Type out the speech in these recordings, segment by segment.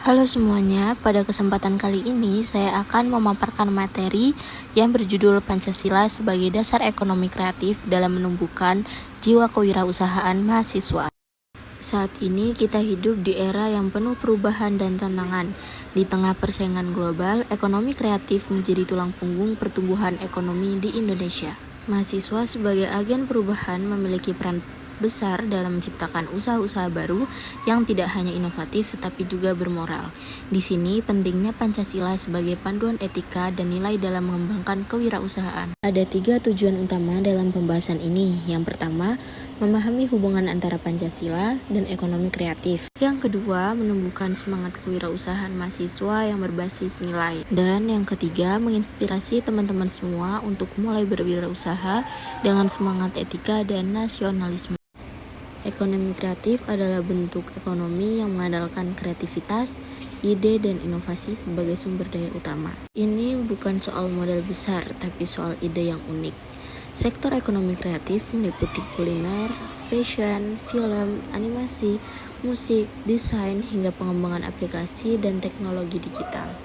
Halo semuanya, pada kesempatan kali ini saya akan memaparkan materi yang berjudul Pancasila sebagai dasar ekonomi kreatif dalam menumbuhkan jiwa kewirausahaan mahasiswa. Saat ini kita hidup di era yang penuh perubahan dan tantangan. Di tengah persaingan global, ekonomi kreatif menjadi tulang punggung pertumbuhan ekonomi di Indonesia. Mahasiswa sebagai agen perubahan memiliki peran besar dalam menciptakan usaha-usaha baru yang tidak hanya inovatif tetapi juga bermoral. Di sini pentingnya Pancasila sebagai panduan etika dan nilai dalam mengembangkan kewirausahaan. Ada 3 tujuan utama dalam pembahasan ini. Yang pertama, memahami hubungan antara Pancasila dan ekonomi kreatif. Yang kedua, menumbuhkan semangat kewirausahaan mahasiswa yang berbasis nilai. Dan yang ketiga, menginspirasi teman-teman semua untuk mulai berwirausaha dengan semangat etika dan nasionalisme. Ekonomi kreatif adalah bentuk ekonomi yang mengandalkan kreativitas, ide, dan inovasi sebagai sumber daya utama. Ini bukan soal modal besar, tapi soal ide yang unik. Sektor ekonomi kreatif meliputi kuliner, fashion, film, animasi, musik, desain, hingga pengembangan aplikasi dan teknologi digital.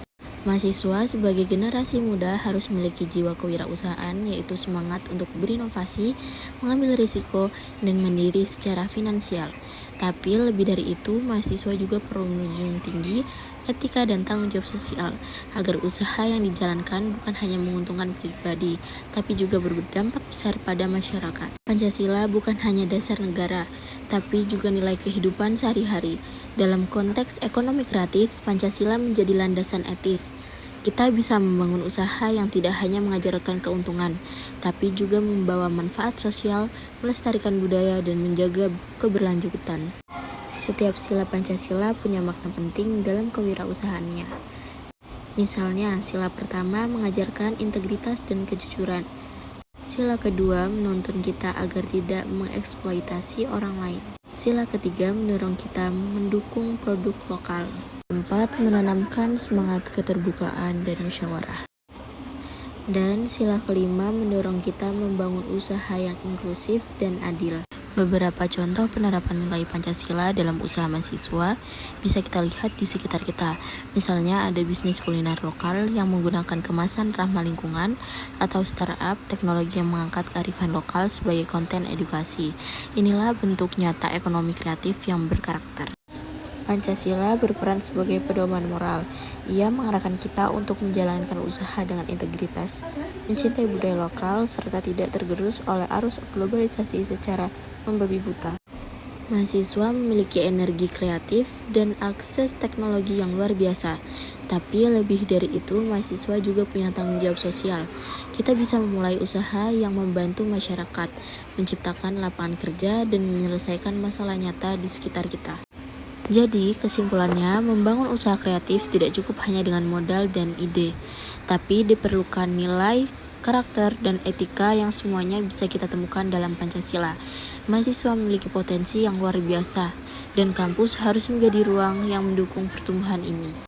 Mahasiswa sebagai generasi muda harus memiliki jiwa kewirausahaan, yaitu semangat untuk berinovasi, mengambil risiko, dan mandiri secara finansial. Tapi lebih dari itu, mahasiswa juga perlu menjunjung tinggi etika dan tanggung jawab sosial, agar usaha yang dijalankan bukan hanya menguntungkan pribadi, tapi juga berdampak besar pada masyarakat. Pancasila bukan hanya dasar negara, tapi juga nilai kehidupan sehari-hari. Dalam konteks ekonomi kreatif, Pancasila menjadi landasan etis. Kita bisa membangun usaha yang tidak hanya mengajarkan keuntungan, tapi juga membawa manfaat sosial, melestarikan budaya, dan menjaga keberlanjutan. Setiap sila Pancasila punya makna penting dalam kewirausahaannya. Misalnya, sila pertama mengajarkan integritas dan kejujuran. Sila kedua menuntun kita agar tidak mengeksploitasi orang lain. Sila ketiga mendorong kita mendukung produk lokal. 4. Menanamkan semangat keterbukaan dan musyawarah. Dan sila kelima mendorong kita membangun usaha yang inklusif dan adil. Beberapa contoh penerapan nilai Pancasila dalam usaha mahasiswa bisa kita lihat di sekitar kita. Misalnya ada bisnis kuliner lokal yang menggunakan kemasan ramah lingkungan, atau startup teknologi yang mengangkat kearifan lokal sebagai konten edukasi. Inilah bentuk nyata ekonomi kreatif yang berkarakter. Pancasila berperan sebagai pedoman moral. Ia mengarahkan kita untuk menjalankan usaha dengan integritas, mencintai budaya lokal, serta tidak tergerus oleh arus globalisasi secara membabi buta. Mahasiswa memiliki energi kreatif dan akses teknologi yang luar biasa. Tapi lebih dari itu, mahasiswa juga punya tanggung jawab sosial. Kita bisa memulai usaha yang membantu masyarakat, menciptakan lapangan kerja, dan menyelesaikan masalah nyata di sekitar kita. Jadi, kesimpulannya, membangun usaha kreatif tidak cukup hanya dengan modal dan ide, tapi diperlukan nilai, karakter, dan etika yang semuanya bisa kita temukan dalam Pancasila. Mahasiswa memiliki potensi yang luar biasa, dan kampus harus menjadi ruang yang mendukung pertumbuhan ini.